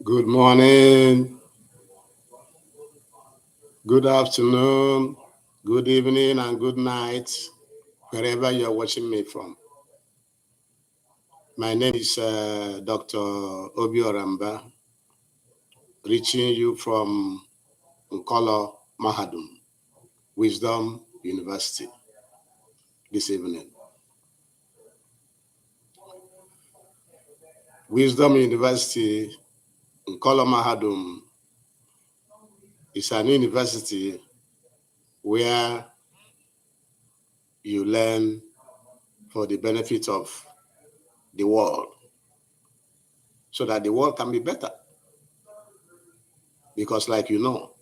Good morning, good afternoon, good evening, and good night, wherever you're watching me from. My name is Dr. Obiorah Mbah, reaching you from Nkolo Mahadum, Wisdom University, this evening. Wisdom University, Nkolo Mahadum, is an university where you learn for the benefit of the world, so that the world can be better. Because like you know,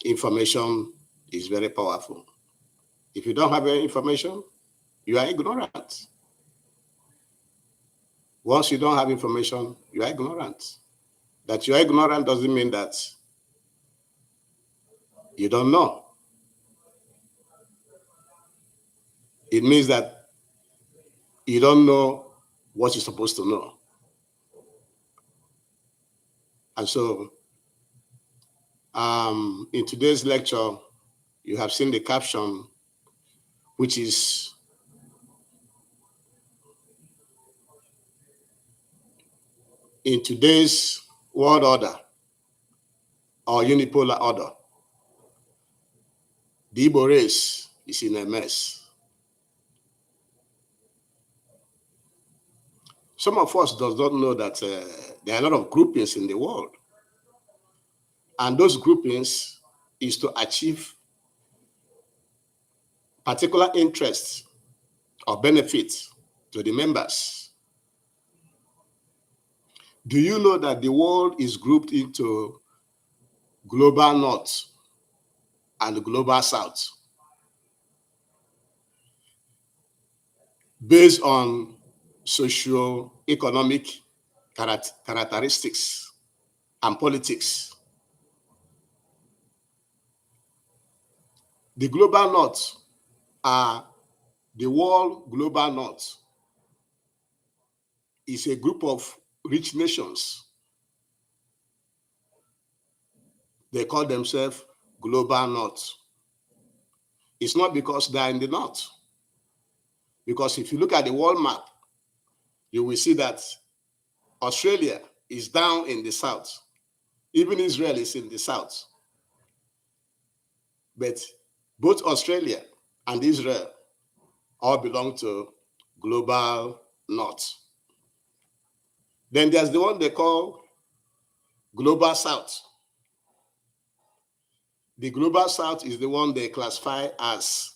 information is very powerful. If you don't have any information, you are ignorant. Once you don't have information, you are ignorant. That you are ignorant doesn't mean that you don't know. It means that you don't know what you're supposed to know. And so, in today's lecture, you have seen the caption, which is in today's world order or unipolar order, the Igbo race is in a mess. Some of us does not know that there are a lot of groupings in the world. And those groupings is to achieve particular interests or benefits to the members. Do you know that the world is grouped into global north and global south based on socio-economic characteristics and politics? The global north are the world global north is a group of rich nations. They call themselves global north. It's not because they are in the north. Because if you look at the world map, you will see that Australia is down in the south. Even Israel is in the south. But both Australia and Israel all belong to global north. Then there's the one they call global south. The global south is the one they classify as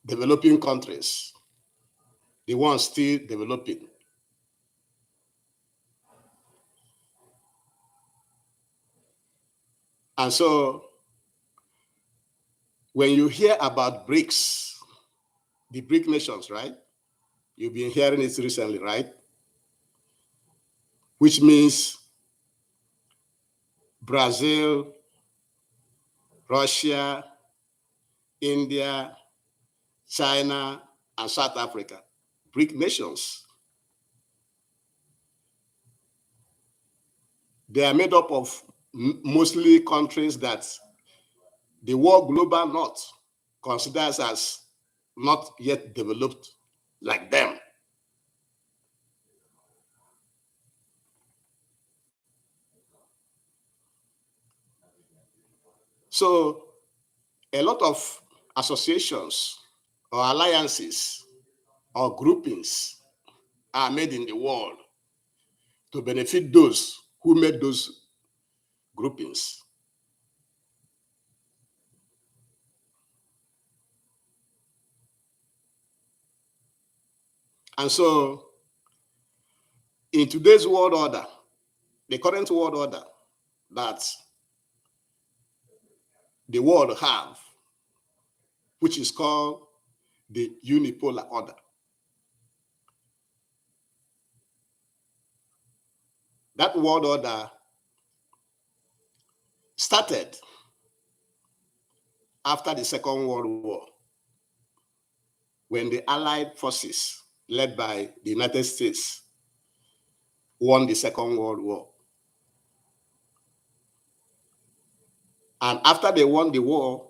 developing countries, the ones still developing. And so when you hear about BRICS, the BRIC nations, right? You've been hearing it recently, right? Which means Brazil, Russia, India, China, and South Africa, BRIC nations. They are made up of mostly countries that the world global north considers as not yet developed like them. So a lot of associations or alliances or groupings are made in the world to benefit those who made those groupings. And so in today's world order, the current world order that the world have, which is called the Unipolar Order. That world order started after the Second World War, when the Allied forces, led by the United States, won the Second World War. And after they won the war,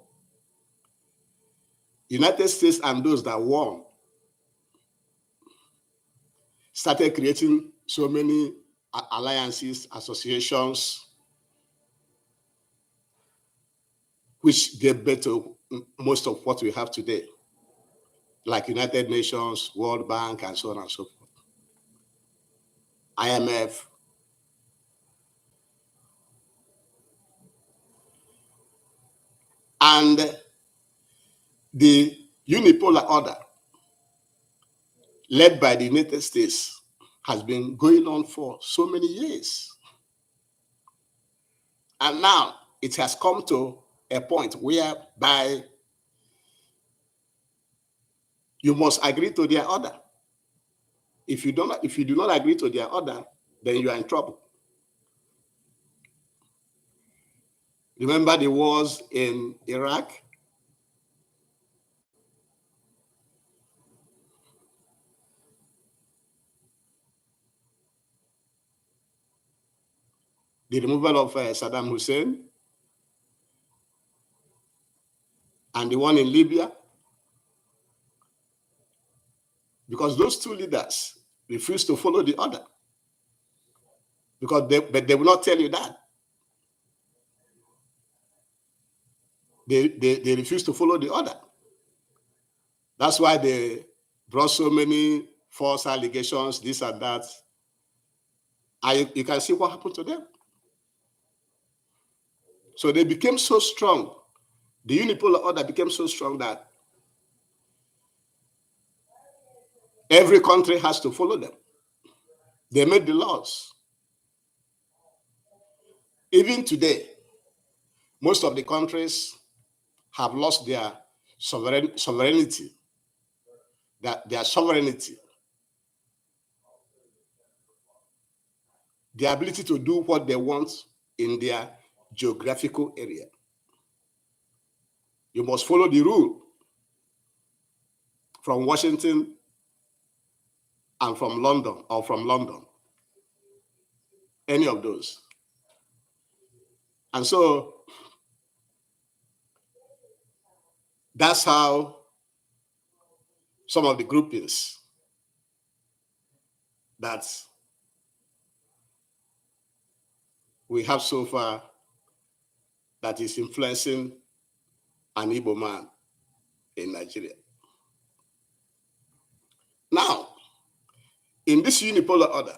United States and those that won started creating so many alliances, associations, which gave birth to most of what we have today, like United Nations, World Bank, and so on and so forth, IMF. And the Unipolar Order, led by the United States, has been going on for so many years. And now it has come to a point whereby you must agree to their order. If you do not agree to their order, then you are in trouble. Remember the wars in Iraq? The removal of Saddam Hussein, and the one in Libya, because those two leaders refused to follow the order. But they will not tell you that. They refuse to follow the order. That's why they brought so many false allegations, this and that. And you can see what happened to them. So they became so strong. The Unipolar Order became so strong that every country has to follow them. They made the laws. Even today, most of the countries have lost their sovereignty, their sovereignty, the ability to do what they want in their geographical area. You must follow the rule from Washington and from London, or from London, any of those. And so that's how some of the groupings that we have so far that is influencing an Igbo man in Nigeria. Now, in this Unipolar Order,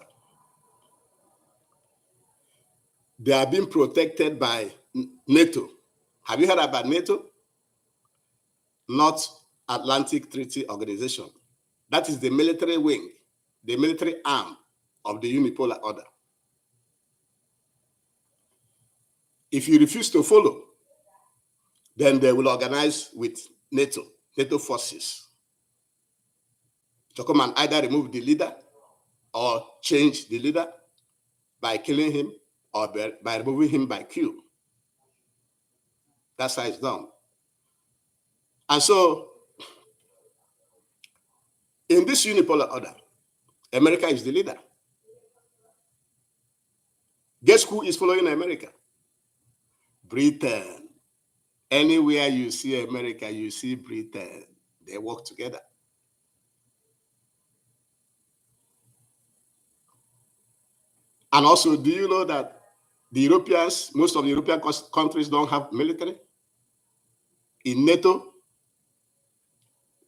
they are being protected by NATO. Have you heard about NATO? North Atlantic Treaty Organization. That is the military wing, the military arm of the Unipolar Order. If you refuse to follow, then they will organize with NATO forces, to come and either remove the leader or change the leader by killing him or by removing him by coup. That's how it's done. And so, in this Unipolar Order, America is the leader. Guess who is following America? Britain. Anywhere you see America, you see Britain. They work together. And also, do you know that the Europeans, most of the European countries don't have military? In NATO,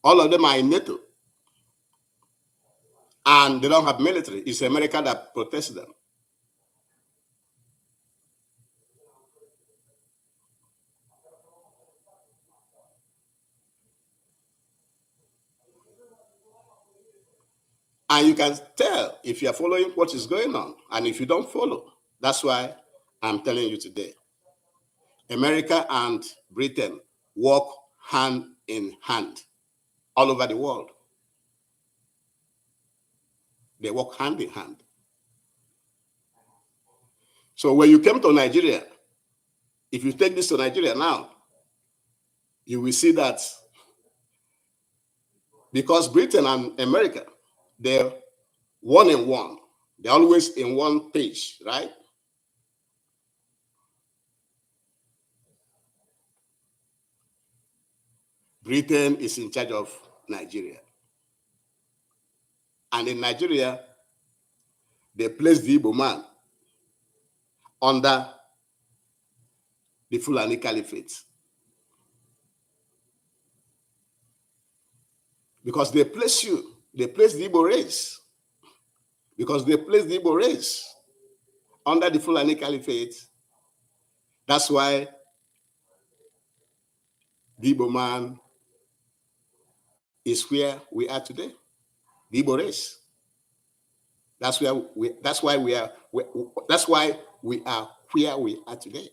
all of them are in NATO. And they don't have military. It's America that protects them. And you can tell if you are following what is going on and if you don't follow. That's why I'm telling you today. America and Britain work hand in hand all over the world. They work hand in hand. So when you came to Nigeria, if you take this to Nigeria now, you will see that because Britain and America, they're 1-in-1, They're always in one page, right? Britain is in charge of Nigeria. And in Nigeria, they placed the Igbo man under the Fulani Caliphate. Because they place the Igbo race. Because they place the Igbo race under the Fulani Caliphate. That's why the Igbo man is where we are today. The Igbo race. That's why we are where we are today.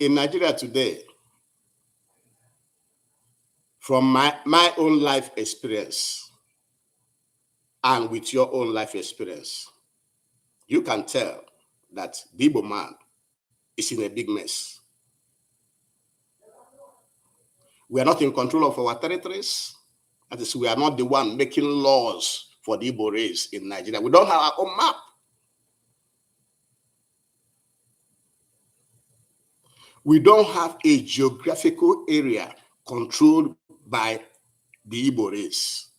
In Nigeria today, from my own life experience and with your own life experience, you can tell that the Igbo man is in a big mess. We are not in control of our territories. That is, we are not the one making laws for the Igbo race in Nigeria. We don't have our own map. We don't have a geographical area controlled by the Igbo race.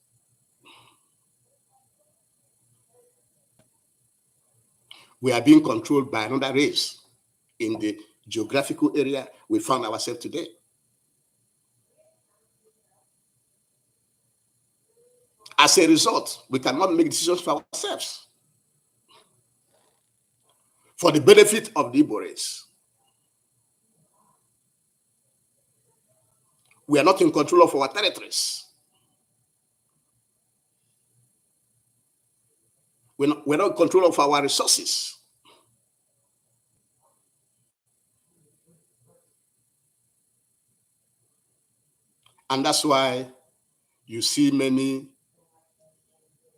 We are being controlled by another race in the geographical area we found ourselves today. As a result, we cannot make decisions for ourselves for the benefit of the Igbo race. We are not in control of our territories. We're not in control of our resources. And that's why you see many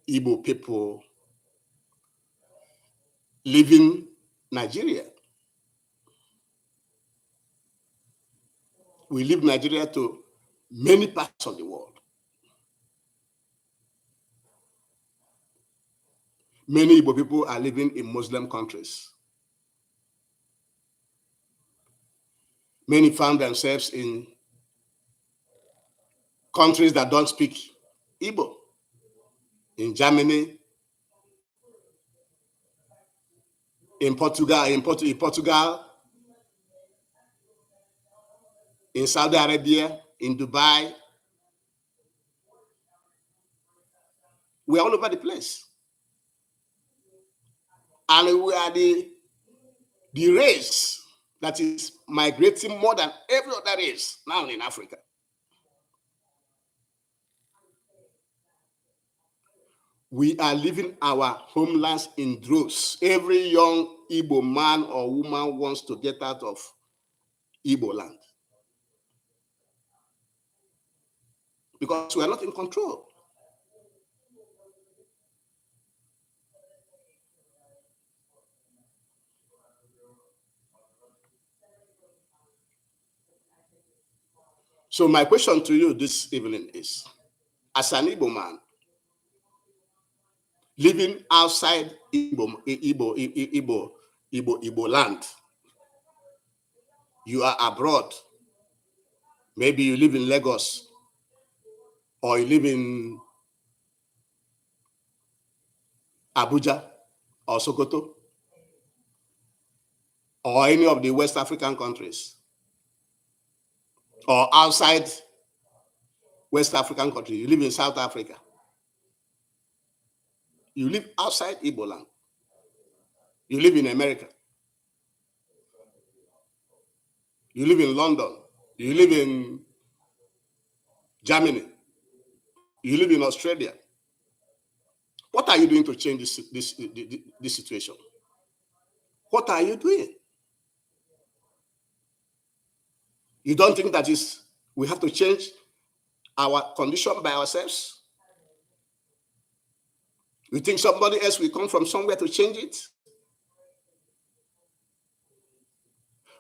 Igbo people leaving Nigeria. We leave Nigeria to many parts of the world. Many Igbo people are living in Muslim countries. Many found themselves in countries that don't speak Igbo. In Germany, in Portugal, in Saudi Arabia, in Dubai. We're all over the place. And we are the race that is migrating more than every other race now in Africa. We are leaving our homelands in droves. Every young Igbo man or woman wants to get out of Igbo land. Because we are not in control. So my question to you this evening is, as an Igbo man, living outside Igbo land, you are abroad. Maybe you live in Lagos, or you live in Abuja, or Sokoto, or any of the West African countries, or outside West African countries. You live in South Africa. You live outside Igbo land. You live in America. You live in London. You live in Germany. You live in Australia. What are you doing to change this situation? What are you doing? You don't think that we have to change our condition by ourselves? You think somebody else will come from somewhere to change it?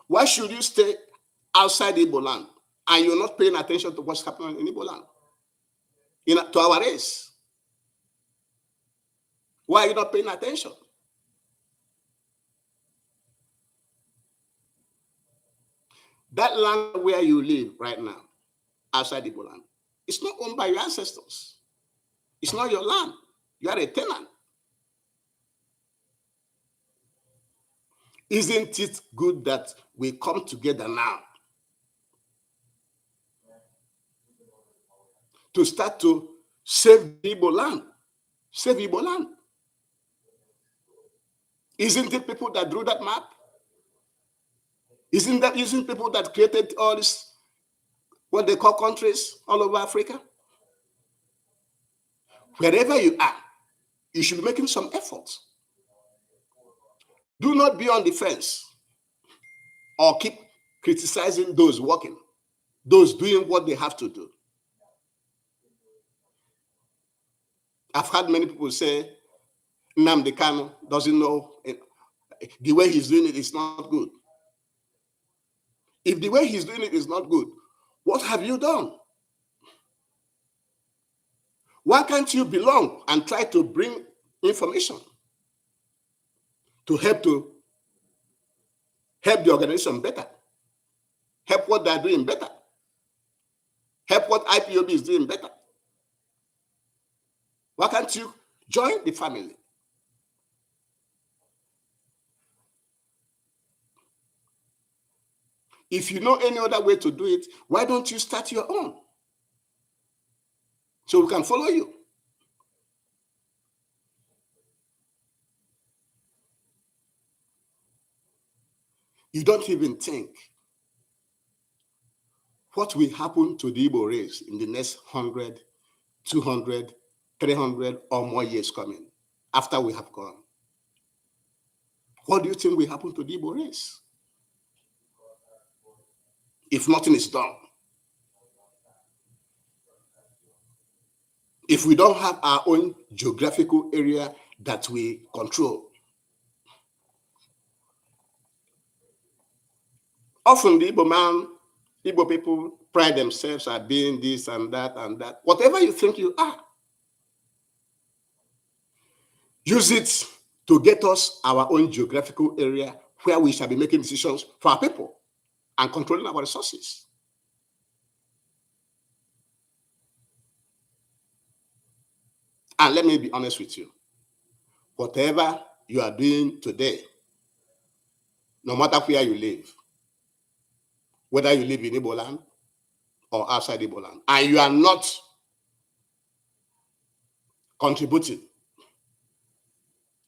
Why should you stay outside Igbo land and you're not paying attention to what's happening in Igbo land? To our race? Why are you not paying attention? That land where you live right now, outside Igbo land, it's not owned by your ancestors. It's not your land. You are a tenant. Isn't it good that we come together now to start to save Igbo land? Save Igbo land. Isn't it people that drew that map? Isn't people that created all this, what they call countries all over Africa? Wherever you are, you should be making some efforts. Do not be on the fence or keep criticizing those working, those doing what they have to do. I've heard many people say, Nnamdi Kanu doesn't know, the way he's doing it is not good. If the way he's doing it is not good, what have you done? Why can't you belong and try to bring information to help the organization better, help what they're doing better, help what IPOB is doing better? Why can't you join the family? If you know any other way to do it, why don't you start your own? So we can follow you. You don't even think what will happen to the Igbo race in the next 100, 200, 300 or more years coming after we have gone. What do you think will happen to the Igbo race if nothing is done? If we don't have our own geographical area that we control. Often the Igbo people pride themselves at being this and that and that. Whatever you think you are, use it to get us our own geographical area where we shall be making decisions for our people and controlling our resources. And let me be honest with you. Whatever you are doing today, no matter where you live, whether you live in Igbo land or outside Igbo land, and you are not contributing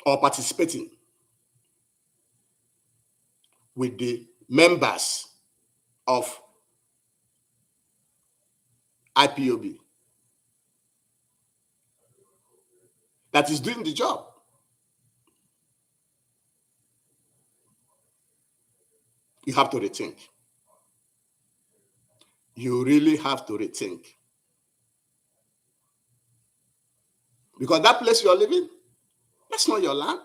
or participating with the members of IPOB that is doing the job, you have to rethink. You really have to rethink. Because that place you're living, that's not your land.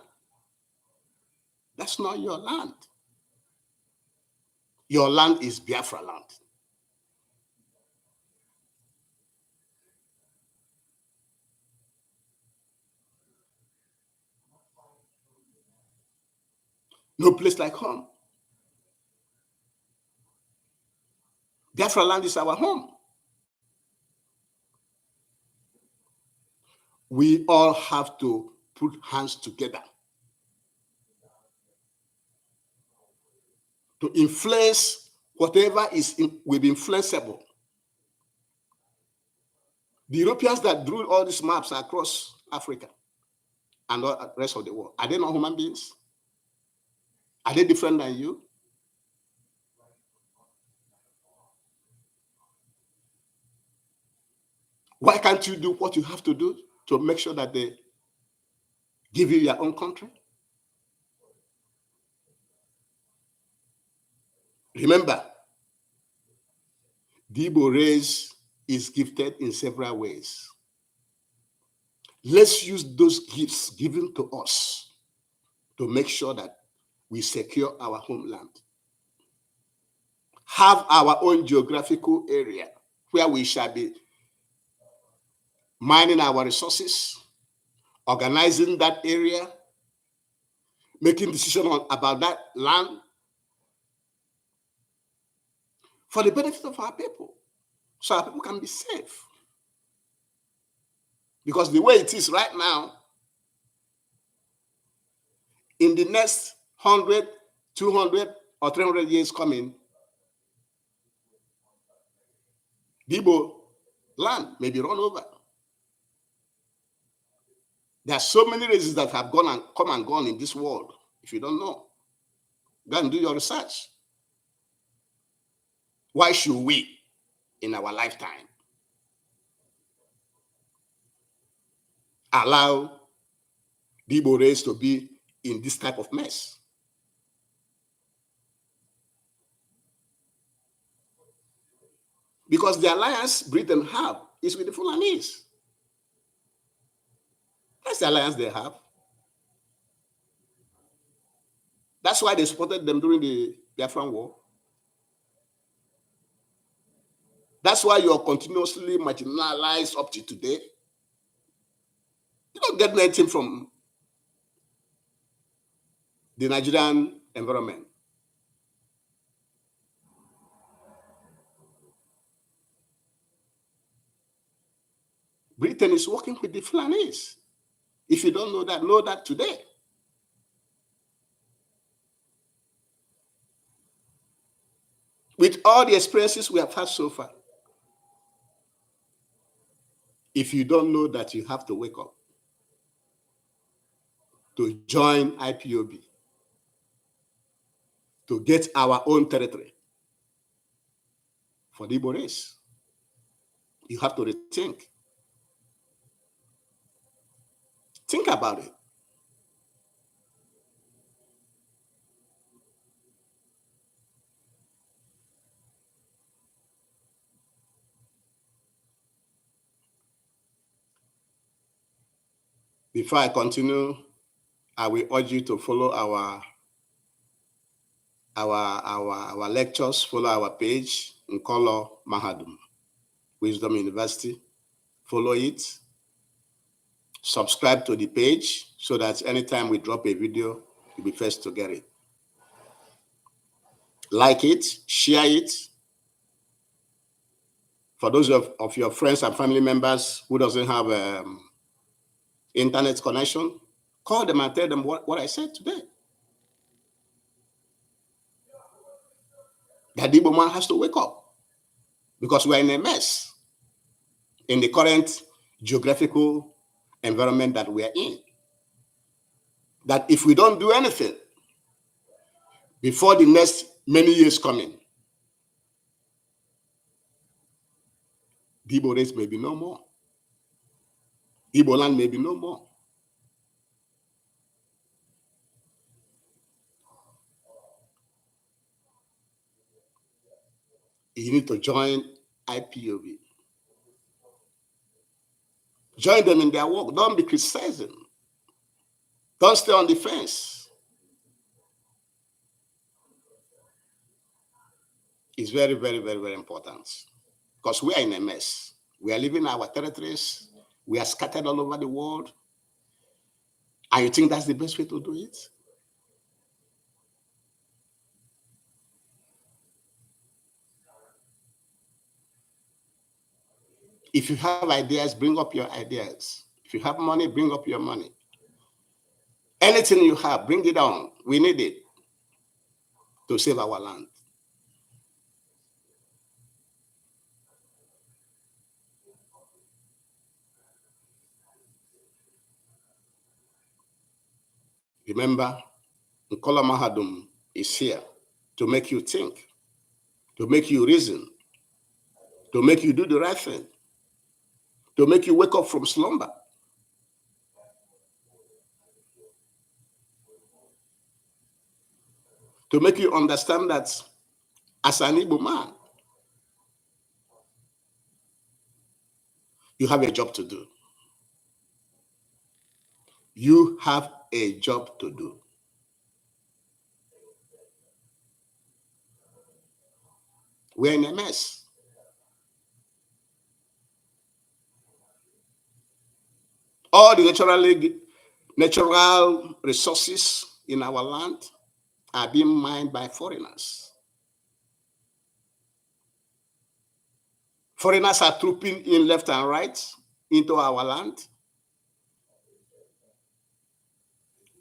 That's not your land. Your land is Biafra land. No place like home. Biafra land is our home. We all have to put hands together to influence whatever will be influenceable. The Europeans that drew all these maps across Africa and the rest of the world, are they not human beings? Are they different than you? Why can't you do what you have to do to make sure that they give you your own country? Remember, the Igbo race is gifted in several ways. Let's use those gifts given to us to make sure that we secure our homeland. Have our own geographical area where we shall be mining our resources, organizing that area, making decisions about that land for the benefit of our people, so our people can be safe. Because the way it is right now, in the next 100, 200, or 300 years coming, the Igbo land may be run over. There are so many races that have gone and come and gone in this world. If you don't know, go and do your research. Why should we, in our lifetime, allow the Igbo race to be in this type of mess? Because the alliance Britain have is with the Fulanese. That's the alliance they have. That's why they supported them during the Biafran War. That's why you're continuously marginalized up to today. You don't get anything from the Nigerian environment. Britain is working with the Fulanese. If you don't know that today. With all the experiences we have had so far, if you don't know that, you have to wake up to join IPOB, to get our own territory for the Igbo race. You have to rethink. Think about it. Before I continue, I will urge you to follow our lectures, follow our page, Nkolo Mahadum, Wisdom University. Follow it. Subscribe to the page so that anytime we drop a video, you'll be first to get it. Like it, share it. For those of your friends and family members who doesn't have internet connection, call them and tell them what I said today. That the Igbo man has to wake up because we're in a mess in the current geographical environment that we are in. That if we don't do anything before the next many years coming, the Igbo race may be no more. Igbo land may be no more. You need to join IPOB. Join them in their work. Don't be criticizing. Don't stay on the fence. It's very, very, very, very important because we are in a mess. We are leaving our territories. We are scattered all over the world. And you think that's the best way to do it? If you have ideas, bring up your ideas. If you have money, bring up your money. Anything you have, bring it on. We need it to save our land. Remember, Nkolo Mahadum is here to make you think, to make you reason, to make you do the right thing, to make you wake up from slumber. To make you understand that as an Igbo man, you have a job to do. You have a job to do. We're in a mess. All the natural resources in our land are being mined by foreigners. Foreigners are trooping in left and right into our land.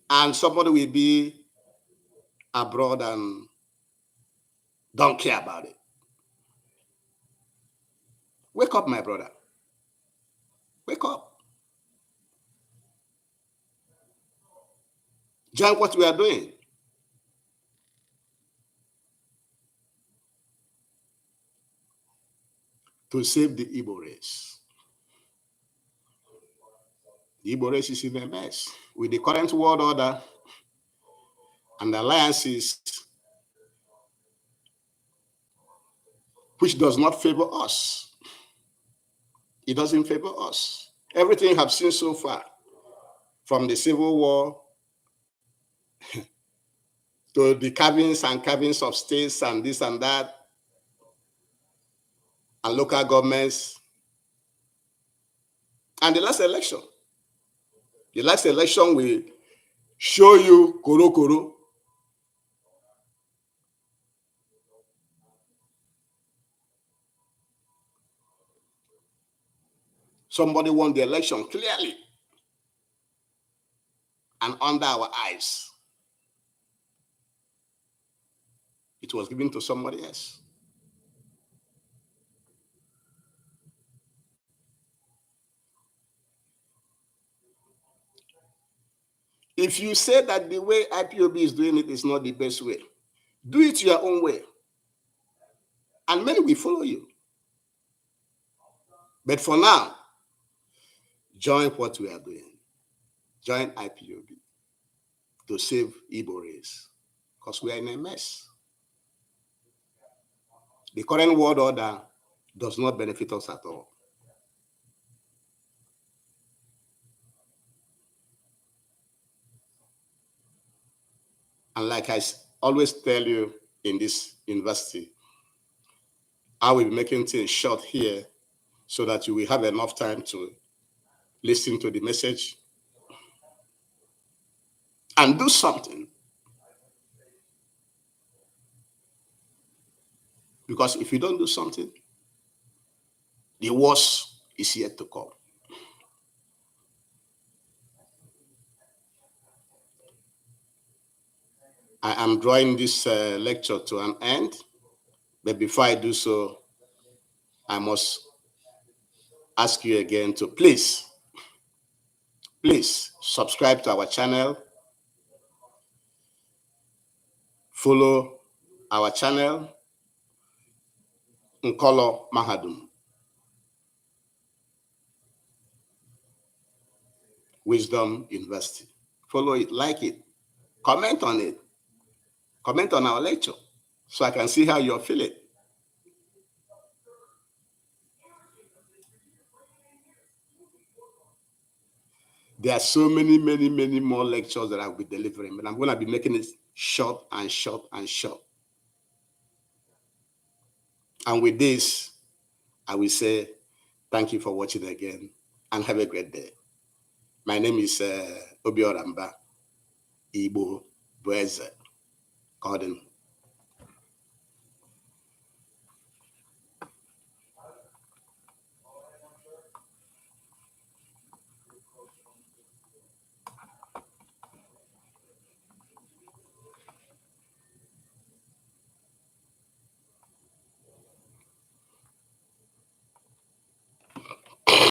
And somebody will be abroad and don't care about it. Wake up, my brother. Wake up. Join what we are doing. To save the Igbo race. The Igbo race is in a mess. With the current world order and alliances, which does not favor us. It doesn't favor us. Everything I've seen so far, from the Civil War to the carvings and carvings of states and this and that, and local governments, and the last election. The last election will show you koro koro. Somebody won the election clearly and under our eyes. It was given to somebody else. If you say that the way IPOB is doing it is not the best way, do it your own way. And many will follow you. But for now, join what we are doing. Join IPOB to save Igbo race, because we are in a mess. The current world order does not benefit us at all. And like I always tell you in this university, I will be making things short here so that you will have enough time to listen to the message and do something. Because if you don't do something, the worst is yet to come. I am drawing this lecture to an end, but before I do so, I must ask you again to please subscribe to our channel, follow our channel, Nkolo Mahadum, Wisdom University. Follow it, like it, comment on it, comment on our lecture, so I can see how you're feeling. There are so many more lectures that I'll be delivering, but I'm going to be making it short and short and short. And with this, I will say thank you for watching again and have a great day. My name is Obiorah Mbah, Igbo Bu Eze.